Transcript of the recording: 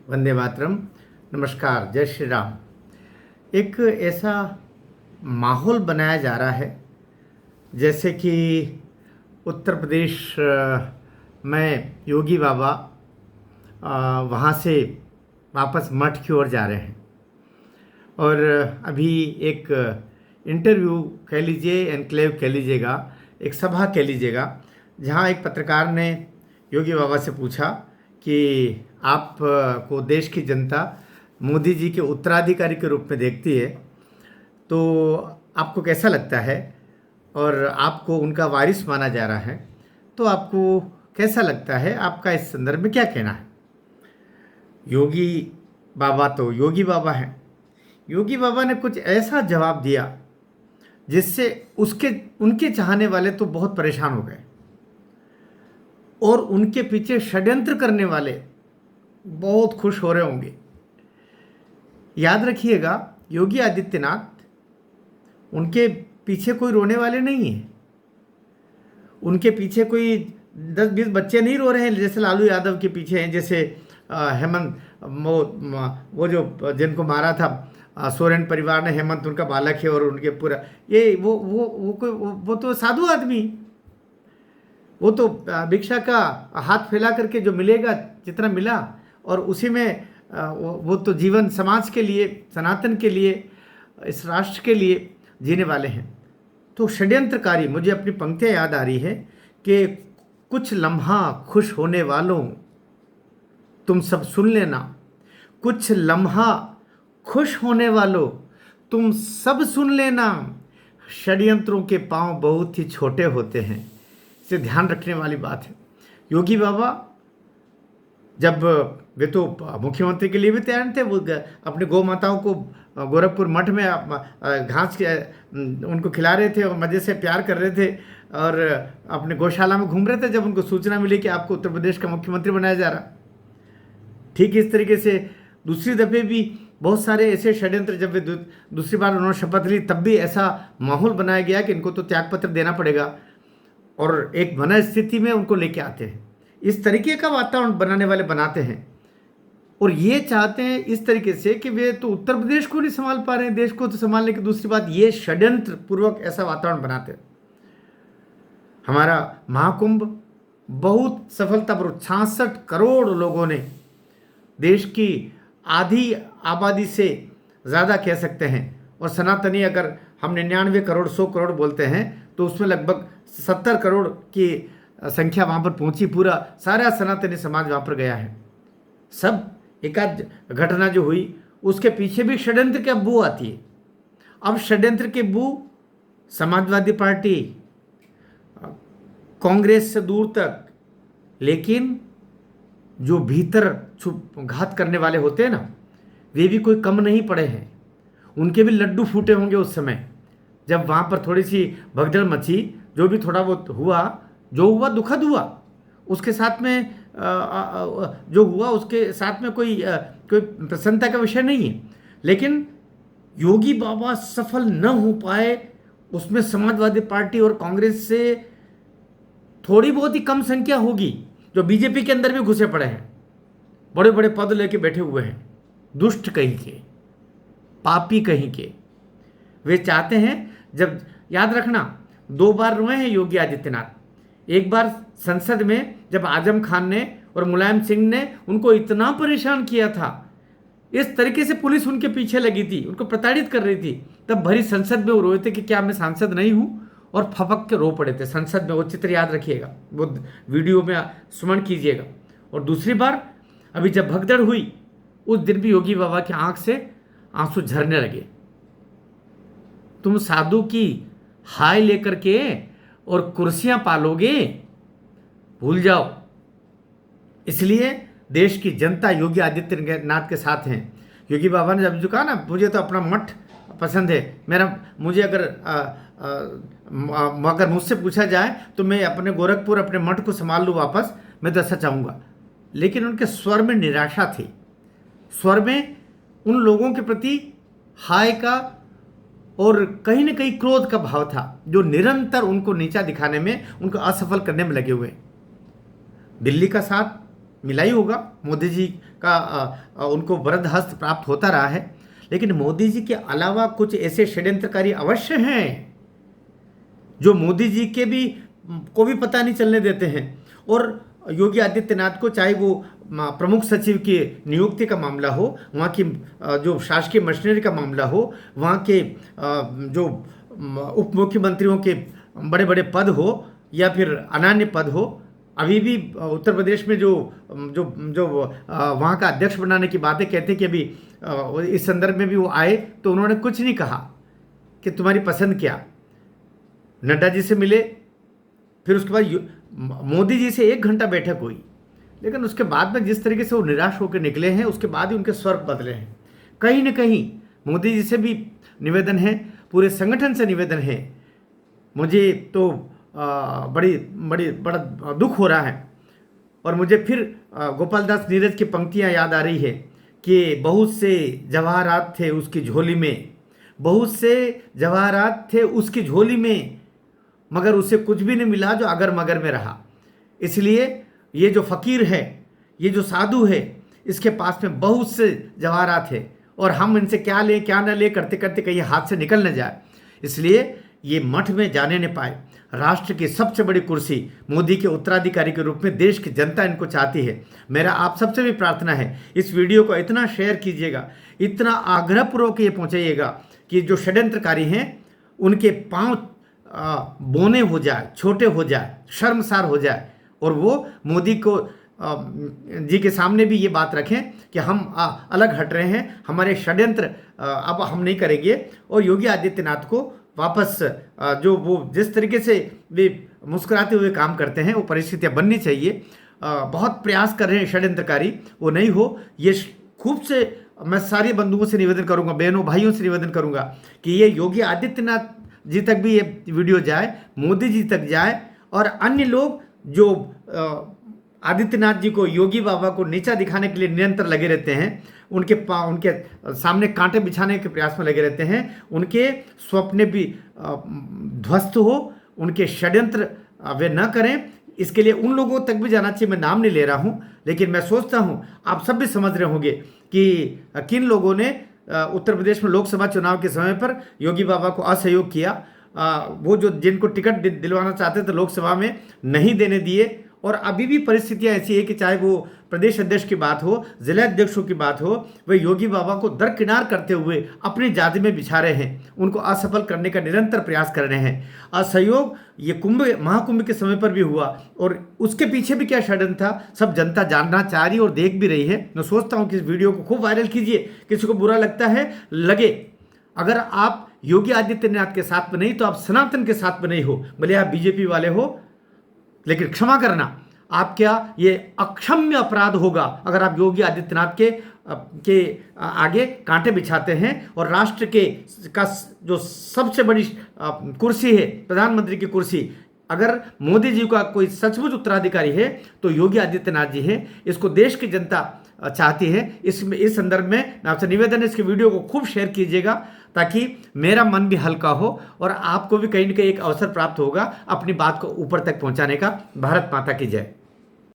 वंदे मातरम। नमस्कार, जय श्री राम। एक ऐसा माहौल बनाया जा रहा है जैसे कि उत्तर प्रदेश में योगी बाबा वहाँ से वापस मठ की ओर जा रहे हैं। और अभी एक इंटरव्यू कह लीजिए, एनक्लेव कह लीजिएगा, एक सभा कह लीजिएगा, जहाँ एक पत्रकार ने योगी बाबा से पूछा कि आप को देश की जनता मोदी जी के उत्तराधिकारी के रूप में देखती है, तो आपको कैसा लगता है? और आपको उनका वारिस माना जा रहा है, तो आपको कैसा लगता है? आपका इस संदर्भ में क्या कहना है? योगी बाबा तो योगी बाबा हैं। योगी बाबा ने कुछ ऐसा जवाब दिया जिससे उनके चाहने वाले तो बहुत परेशान हो गए और उनके पीछे षड्यंत्र करने वाले बहुत खुश हो रहे होंगे। याद रखिएगा, योगी आदित्यनाथ, उनके पीछे कोई रोने वाले नहीं है। उनके पीछे कोई 10-20 बच्चे नहीं रो रहे हैं जैसे लालू यादव के पीछे हैं, जैसे हेमंत, वो जो जिनको मारा था सोरेन परिवार ने, हेमंत उनका बालक है और उनके पूरा ये वो तो साधु आदमी, वो तो भिक्षा का हाथ फैला करके जो मिलेगा जितना मिला और उसी में वो तो जीवन समाज के लिए, सनातन के लिए, इस राष्ट्र के लिए जीने वाले हैं। तो षड्यंत्रकारी, मुझे अपनी पंक्तियाँ याद आ रही है कि कुछ लम्हा खुश होने वालों तुम सब सुन लेना, कुछ लम्हा खुश होने वालों तुम सब सुन लेना, षड्यंत्रों के पांव बहुत ही छोटे होते हैं। इसे ध्यान रखने वाली बात है। योगी बाबा जब वे तो मुख्यमंत्री के लिए भी तैयार थे, वो अपने गौ माताओं को गोरखपुर मठ में घास के उनको खिला रहे थे और मज़े से प्यार कर रहे थे और अपने गौशाला में घूम रहे थे जब उनको सूचना मिली कि आपको उत्तर प्रदेश का मुख्यमंत्री बनाया जा रहा। ठीक इस तरीके से दूसरी दफ़े भी बहुत सारे ऐसे षड्यंत्र, जब वे दूसरी बार उन्होंने शपथ ली तब भी ऐसा माहौल बनाया गया कि इनको तो त्यागपत्र देना पड़ेगा और एक मन स्थिति में उनको लेके आते हैं। इस तरीके का वातावरण बनाने वाले बनाते हैं और ये चाहते हैं इस तरीके से कि वे तो उत्तर प्रदेश को नहीं संभाल पा रहे हैं, देश को तो संभालने की दूसरी बात, ये षड्यंत्र पूर्वक ऐसा वातावरण बनाते हैं। हमारा महाकुंभ बहुत सफलतापूर्वक 66 करोड़ लोगों ने, देश की आधी आबादी से ज़्यादा कह सकते हैं, और सनातनी अगर हम 99 करोड़ 100 करोड़ बोलते हैं तो उसमें लगभग 70 करोड़ की संख्या वहाँ पर पहुँची। पूरा सारा सनातनी समाज वहाँ पर गया है। सब एकाध घटना जो हुई उसके पीछे भी षड्यंत्र की बू आती है। अब षड्यंत्र की बू समाजवादी पार्टी, कांग्रेस से दूर तक, लेकिन जो भीतर छुप घात करने वाले होते हैं ना, वे भी कोई कम नहीं पड़े हैं। उनके भी लड्डू फूटे होंगे उस समय जब वहाँ पर थोड़ी सी भगदड़ मची। जो भी थोड़ा बहुत हुआ, जो हुआ दुखद हुआ, उसके साथ में जो हुआ उसके साथ में कोई प्रसन्नता का विषय नहीं है। लेकिन योगी बाबा सफल न हो पाए, उसमें समाजवादी पार्टी और कांग्रेस से थोड़ी बहुत ही कम संख्या होगी जो बीजेपी के अंदर भी घुसे पड़े हैं, बड़े बड़े पद लेके बैठे हुए हैं, दुष्ट कहीं के, पापी कहीं के। वे चाहते हैं, जब याद रखना 2 बार रोए हैं योगी आदित्यनाथ। एक बार संसद में जब आजम खान ने और मुलायम सिंह ने उनको इतना परेशान किया था, इस तरीके से पुलिस उनके पीछे लगी थी, उनको प्रताड़ित कर रही थी, तब भरी संसद में वो रोए थे कि क्या मैं सांसद नहीं हूं, और फपक के रो पड़े थे संसद में। वो चित्र याद रखिएगा, वो वीडियो में स्मरण कीजिएगा। और दूसरी बार अभी जब भगदड़ हुई, उस दिन भी योगी बाबा की आंख से आंसू झरने लगे। तुम साधु की हाय लेकर के और कुर्सियां पालोगे, भूल जाओ। इसलिए देश की जनता योगी आदित्यनाथ के साथ हैं। योगी बाबा ने जब जो कहा ना, मुझे तो अपना मठ पसंद है, मुझे अगर मुझसे पूछा जाए तो मैं अपने गोरखपुर, अपने मठ को संभाल लूँ वापस, मैं तो ऐसा चाहूँगा। लेकिन उनके स्वर में निराशा थी, स्वर में उन लोगों के प्रति हाय का और कहीं न कहीं क्रोध का भाव था, जो निरंतर उनको नीचा दिखाने में, उनको असफल करने में लगे हुए। दिल्ली का साथ मिला ही होगा, मोदी जी का उनको वरद हस्त प्राप्त होता रहा है। लेकिन मोदी जी के अलावा कुछ ऐसे षड्यंत्रकारी अवश्य हैं जो मोदी जी के भी को भी पता नहीं चलने देते हैं। और योगी आदित्यनाथ को, चाहे वो प्रमुख सचिव की नियुक्ति का मामला हो, वहाँ की जो शासकीय मशीनरी का मामला हो, वहाँ के जो उप मुख्यमंत्रियों के बड़े बड़े पद हो या फिर अनान्य पद हो, अभी भी उत्तर प्रदेश में जो जो जो वहाँ का अध्यक्ष बनाने की बातें कहते हैं कि अभी इस संदर्भ में भी वो आए तो उन्होंने कुछ नहीं कहा कि तुम्हारी पसंद क्या। नड्डा जी से मिले, फिर उसके बाद मोदी जी से 1 घंटा बैठक हुई, लेकिन उसके बाद में जिस तरीके से वो निराश होकर निकले हैं, उसके बाद ही उनके स्वर बदले हैं। कहीं न कहीं मोदी जी से भी निवेदन है, पूरे संगठन से निवेदन है। मुझे तो बड़ा दुख हो रहा है। और मुझे फिर गोपाल दास नीरज की पंक्तियाँ याद आ रही है कि बहुत से जवाहरात थे उसकी झोली में, बहुत से जवाहरात थे उसकी झोली में, मगर उसे कुछ भी नहीं मिला जो अगर मगर में रहा। इसलिए ये जो फ़कीर है, ये जो साधु है, इसके पास में बहुत से जवाहरात है और हम इनसे क्या लें क्या न लें करते करते कहीं हाथ से निकल न जाए, इसलिए ये मठ में जाने न पाए। राष्ट्र की सबसे बड़ी कुर्सी मोदी के उत्तराधिकारी के रूप में देश की जनता इनको चाहती है। मेरा आप सबसे भी प्रार्थना है, इस वीडियो को इतना शेयर कीजिएगा, इतना आग्रहपूर्वक ये पहुँचाइएगा कि जो षड्यंत्रकारी हैं उनके पांव बोने हो जाए, छोटे हो जाए, शर्मसार हो जाए, और वो मोदी को जी के सामने भी ये बात रखें कि हम अलग हट रहे हैं, हमारे षड्यंत्र अब हम नहीं करेंगे। और योगी आदित्यनाथ को वापस जो वो जिस तरीके से वे मुस्कुराते हुए काम करते हैं वो परिस्थितियाँ बननी चाहिए। बहुत प्रयास कर रहे हैं षड्यंत्रकारी, वो नहीं हो। ये खूब से मैं सारे बंधुओं से निवेदन करूंगा, बहनों भाइयों से निवेदन करूंगा कि ये योगी आदित्यनाथ जी तक भी ये वीडियो जाए, मोदी जी तक जाए, और अन्य लोग जो आदित्यनाथ जी को, योगी बाबा को नीचा दिखाने के लिए निरंतर लगे रहते हैं, उनके सामने कांटे बिछाने के प्रयास में लगे रहते हैं, उनके स्वप्न भी ध्वस्त हो, उनके षड्यंत्र वे न करें, इसके लिए उन लोगों तक भी जाना चाहिए। मैं नाम नहीं ले रहा हूं, लेकिन मैं सोचता हूं आप सब भी समझ रहे होंगे कि किन लोगों ने उत्तर प्रदेश में लोकसभा चुनाव के समय पर योगी बाबा को असहयोग किया। वो जो जिनको टिकट दिलवाना चाहते थे लोकसभा में नहीं देने दिए। और अभी भी परिस्थितियां ऐसी है कि चाहे वो प्रदेश अध्यक्ष की बात हो, जिला अध्यक्षों की बात हो, वे योगी बाबा को दरकिनार करते हुए अपनी जाति में बिछा रहे हैं, उनको असफल करने का निरंतर प्रयास कर रहे हैं। असहयोग ये महाकुंभ के समय पर भी हुआ, और उसके पीछे भी क्या षड्यंत्र था सब जनता जानना चाह रही और देख भी रही है। मैं सोचता हूँ कि इस वीडियो को खूब वायरल कीजिए, किसी को बुरा लगता है लगे। अगर आप योगी आदित्यनाथ के साथ में नहीं तो आप सनातन के साथ में नहीं हो, भले आप बीजेपी वाले हो, लेकिन क्षमा करना, आप क्या ये अक्षम्य अपराध होगा अगर आप योगी आदित्यनाथ के आगे कांटे बिछाते हैं। और राष्ट्र का जो सबसे बड़ी कुर्सी है, प्रधानमंत्री की कुर्सी, अगर मोदी जी का कोई सचमुच उत्तराधिकारी है तो योगी आदित्यनाथ जी है। इसको देश की जनता चाहती है। इस संदर्भ में आपसे निवेदन है, इसके वीडियो को खूब शेयर कीजिएगा ताकि मेरा मन भी हल्का हो और आपको भी कहीं ना कहीं एक अवसर प्राप्त होगा अपनी बात को ऊपर तक पहुंचाने का। भारत माता की जय।